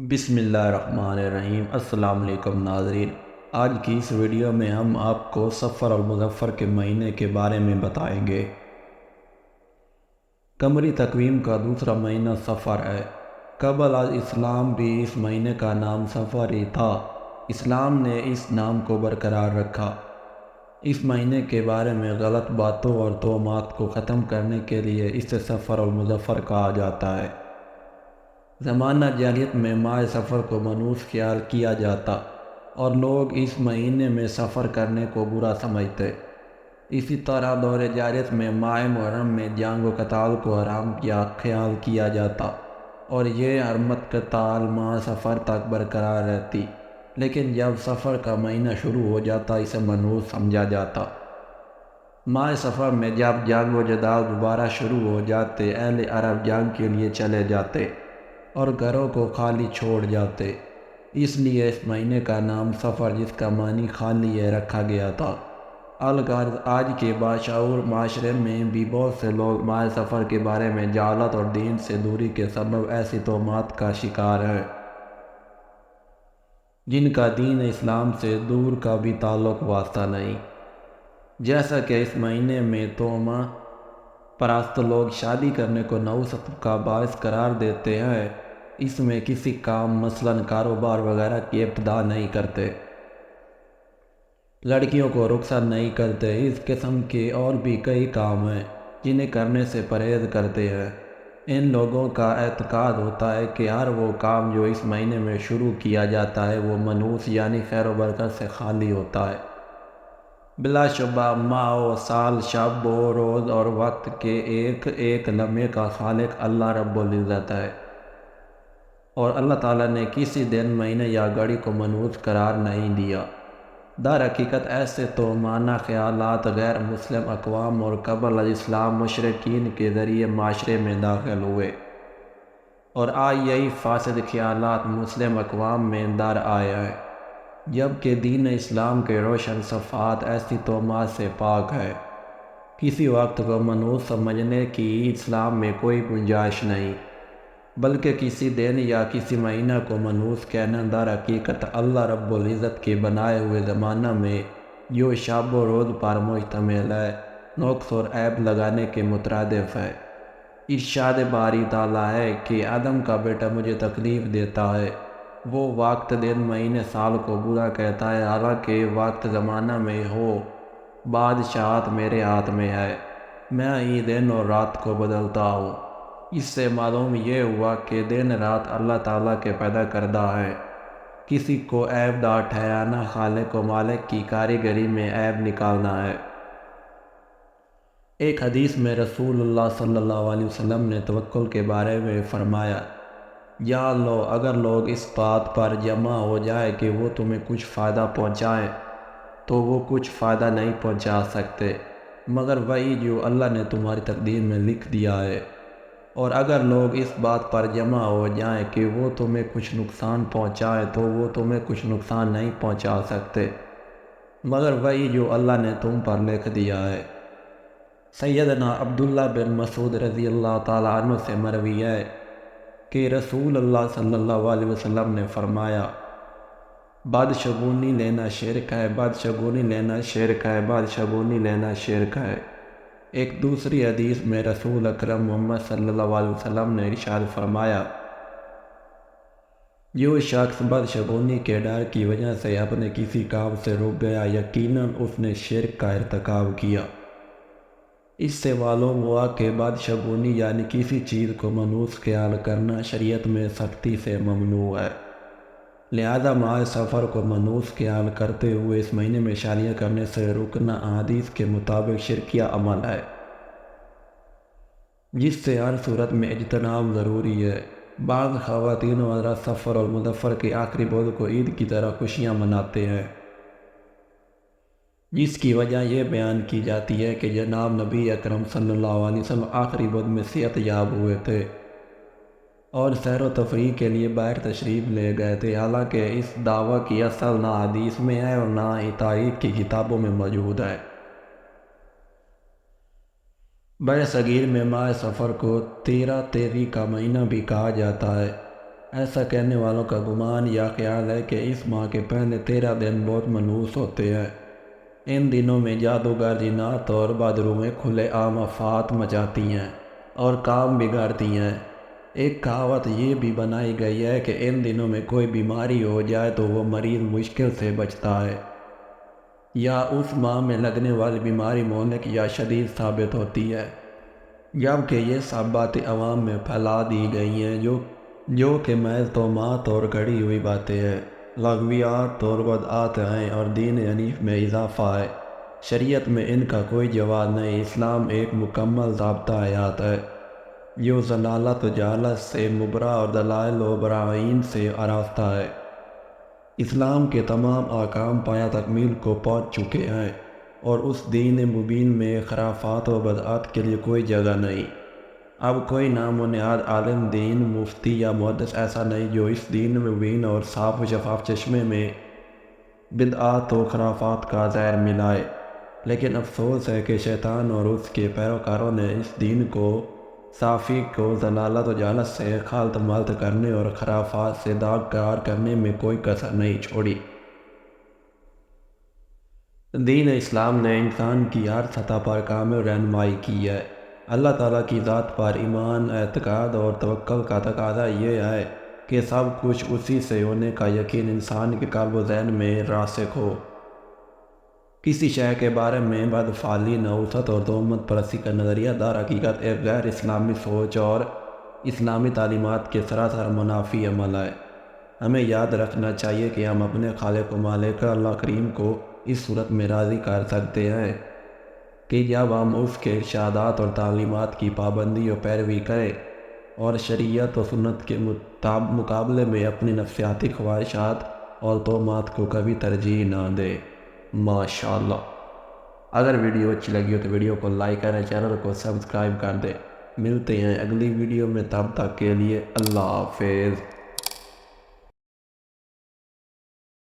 بسم اللہ الرحمن الرحیم۔ السلام علیکم ناظرین، آج کی اس ویڈیو میں ہم آپ کو صفر اور مظفر کے مہینے کے بارے میں بتائیں گے۔ قمری تقویم کا دوسرا مہینہ صفر ہے۔ قبل از اسلام بھی اس مہینے کا نام صفر ہی تھا۔ اسلام نے اس نام کو برقرار رکھا۔ اس مہینے کے بارے میں غلط باتوں اور توہمات کو ختم کرنے کے لیے اسے صفر اور مظفر کہا جاتا ہے۔ زمانہ جاہلیت میں ماہ سفر کو منحوس خیال کیا جاتا اور لوگ اس مہینے میں سفر کرنے کو برا سمجھتے۔ اسی طرح دور جاہلیت میں ماہ محرم میں جنگ و قتال کو حرام خیال کیا جاتا اور یہ حرمت قتال ماہ سفر تک برقرار رہتی، لیکن جب سفر کا مہینہ شروع ہو جاتا اسے منحوس سمجھا جاتا۔ ماہ سفر میں جب جنگ و جدال دوبارہ شروع ہو جاتے، اہل عرب جنگ کے لیے چلے جاتے اور گھروں کو خالی چھوڑ جاتے، اس لیے اس مہینے کا نام صفر، جس کا معنی خالی ہے، رکھا گیا تھا۔ الغرض آج کے باشعور معاشرے میں بھی بہت سے لوگ ماہ سفر کے بارے میں جہالت اور دین سے دوری کے سبب ایسی توہمات کا شکار ہیں جن کا دین اسلام سے دور کا بھی تعلق واسطہ نہیں۔ جیسا کہ اس مہینے میں توہمہ پرست لوگ شادی کرنے کو نحوست کا باعث قرار دیتے ہیں، اس میں کسی کام مثلاً کاروبار وغیرہ کی ابتدا نہیں کرتے، لڑکیوں کو رخصت نہیں کرتے۔ اس قسم کے اور بھی کئی کام ہیں جنہیں کرنے سے پرہیز کرتے ہیں۔ ان لوگوں کا اعتقاد ہوتا ہے کہ ہر وہ کام جو اس مہینے میں شروع کیا جاتا ہے وہ منحوس یعنی خیر و برکت سے خالی ہوتا ہے۔ بلا شبہ ماہ و سال، شب و روز اور وقت کے ایک ایک لمحے کا خالق اللہ رب العزت ہے، اور اللہ تعالیٰ نے کسی دن، مہینے یا گھڑی کو منحوس قرار نہیں دیا۔ در حقیقت ایسے توہمانہ خیالات غیر مسلم اقوام اور قبل از اسلام مشرکین کے ذریعے معاشرے میں داخل ہوئے، اور آج یہی فاسد خیالات مسلم اقوام میں در آئے ہیں، جبکہ دین اسلام کے روشن صفحات ایسی توہمات سے پاک ہے۔ کسی وقت کو منحوس سمجھنے کی اسلام میں کوئی گنجائش نہیں، بلکہ کسی دن یا کسی مہینہ کو منحوس کہنا در حقیقت اللہ رب العزت کے بنائے ہوئے زمانہ میں جو شب و روز پر مشتمل ہے، نقص اور عیب لگانے کے مترادف ہے۔ ارشاد باری تعالیٰ ہے کہ آدم کا بیٹا مجھے تکلیف دیتا ہے، وہ وقت، دن، مہینے، سال کو برا کہتا ہے، حالانکہ وقت زمانہ میں ہو، بادشاہت میرے ہاتھ میں ہے، میں ہی دن اور رات کو بدلتا ہوں۔ اس سے معلوم یہ ہوا کہ دن رات اللہ تعالیٰ کے پیدا کردہ ہے۔ کسی کو عیب دار ٹھہرانا خالق و مالک کی کاریگری میں عیب نکالنا ہے۔ ایک حدیث میں رسول اللہ صلی اللہ علیہ وسلم نے توکل کے بارے میں فرمایا، جان لو اگر لوگ اس بات پر جمع ہو جائے کہ وہ تمہیں کچھ فائدہ پہنچائیں تو وہ کچھ فائدہ نہیں پہنچا سکتے مگر وہی جو اللہ نے تمہاری تقدیر میں لکھ دیا ہے، اور اگر لوگ اس بات پر جمع ہو جائیں کہ وہ تمہیں کچھ نقصان پہنچائیں تو وہ تمہیں کچھ نقصان نہیں پہنچا سکتے مگر وہی جو اللہ نے تم پر لکھ دیا ہے۔ سیدنا عبداللہ بن مسعود رضی اللہ تعالیٰ عنہ سے مروی ہے کہ رسول اللہ صلی اللہ علیہ وسلم نے فرمایا، بدشگونی لینا شرک ہے، بدشگونی لینا شرک ہے، بدشگونی لینا شرک ہے۔ ایک دوسری حدیث میں رسول اکرم محمد صلی اللہ علیہ وسلم نے ارشاد فرمایا، جو شخص بدشگونی کے ڈر کی وجہ سے اپنے کسی کام سے رک گیا، یقیناً اس نے شرک کا ارتکاب کیا۔ اس سے معلوم ہوا کہ بدشگونی یعنی کسی چیز کو منحوس خیال کرنا شریعت میں سختی سے ممنوع ہے، لہذا ماہ سفر کو منحوس خیال کرتے ہوئے اس مہینے میں شادیاں کرنے سے رکنا احادیث کے مطابق شرکیہ عمل ہے، جس سے ہر صورت میں اجتناب ضروری ہے۔ بعض خواتین و حضرات صفر اور مظفر کے آخری روز کو عید کی طرح خوشیاں مناتے ہیں، جس کی وجہ یہ بیان کی جاتی ہے کہ جناب نبی اکرم صلی اللہ علیہ وسلم آخری روز میں صحت یاب ہوئے تھے اور سیر و تفریح کے لیے باہر تشریف لے گئے تھے، حالانکہ اس دعویٰ کی اصل نہ حدیث میں ہے اور نہ ہی تاریخ کی کتابوں میں موجود ہے۔ برصغیر میں ماہ سفر کو 13 تیری کا مہینہ بھی کہا جاتا ہے۔ ایسا کہنے والوں کا گمان یا خیال ہے کہ اس ماہ کے پہلے 13 دن بہت منحوس ہوتے ہیں۔ ان دنوں میں جادوگر جنات اور بدروحیں کھلے عام آفات مچاتی ہیں اور کام بگاڑتی ہیں۔ ایک کہاوت یہ بھی بنائی گئی ہے کہ ان دنوں میں کوئی بیماری ہو جائے تو وہ مریض مشکل سے بچتا ہے، یا اس ماہ میں لگنے والی بیماری مہلک یا شدید ثابت ہوتی ہے، جبکہ یہ سب باتیں عوام میں پھیلا دی گئی ہیں جو کہ محض توہمات اور گھڑی ہوئی باتیں ہیں، لغویات اور بدعات ہیں اور دین حنیف میں اضافہ ہے۔ شریعت میں ان کا کوئی جواز نہیں۔ اسلام ایک مکمل ضابطہ حیات ہے جو ضلالت و جہالت سے مبرا اور دلائل و براہین سے آراستہ ہے۔ اسلام کے تمام احکام پایہ تکمیل کو پہنچ چکے ہیں اور اس دین مبین میں خرافات و بدعات کے لیے کوئی جگہ نہیں۔ اب کوئی نام و نہاد عالم دین، مفتی یا محدث ایسا نہیں جو اس دین مبین اور صاف و شفاف چشمے میں بدعات و خرافات کا زہر ملائے۔ لیکن افسوس ہے کہ شیطان اور اس کے پیروکاروں نے اس دین کو صافی کو ضلالت و جہالت سے خلط ملط کرنے اور خرافات سے داغدار کرنے میں کوئی کسر نہیں چھوڑی۔ دین اسلام نے انسان کی ہر سطح پر کامل رہنمائی کی ہے۔ اللہ تعالیٰ کی ذات پر ایمان، اعتقاد اور توکل کا تقاضا یہ ہے کہ سب کچھ اسی سے ہونے کا یقین انسان کے قلب و ذہن میں راسخ ہو۔ کسی شے کے بارے میں بدفعلی، نحوست اور تہمت پرستی کا نظریہ در حقیقت ایک غیر اسلامی سوچ اور اسلامی تعلیمات کے سراسر منافی عمل ہے۔ ہمیں یاد رکھنا چاہیے کہ ہم اپنے خالق و مالک اللہ کریم کو اس صورت میں راضی کر سکتے ہیں کہ جب ہم اس کے ارشادات اور تعلیمات کی پابندی و پیروی کریں اور شریعت و سنت کے مقابلے میں اپنی نفسیاتی خواہشات اور توہمات کو کبھی ترجیح نہ دیں۔ ماشاءاللہ۔ اگر ویڈیو اچھی لگی ہو تو ویڈیو کو لائک کریں، چینل کو سبسکرائب کر دیں۔ ملتے ہیں اگلی ویڈیو میں، تب تک کے لیے اللہ حافظ۔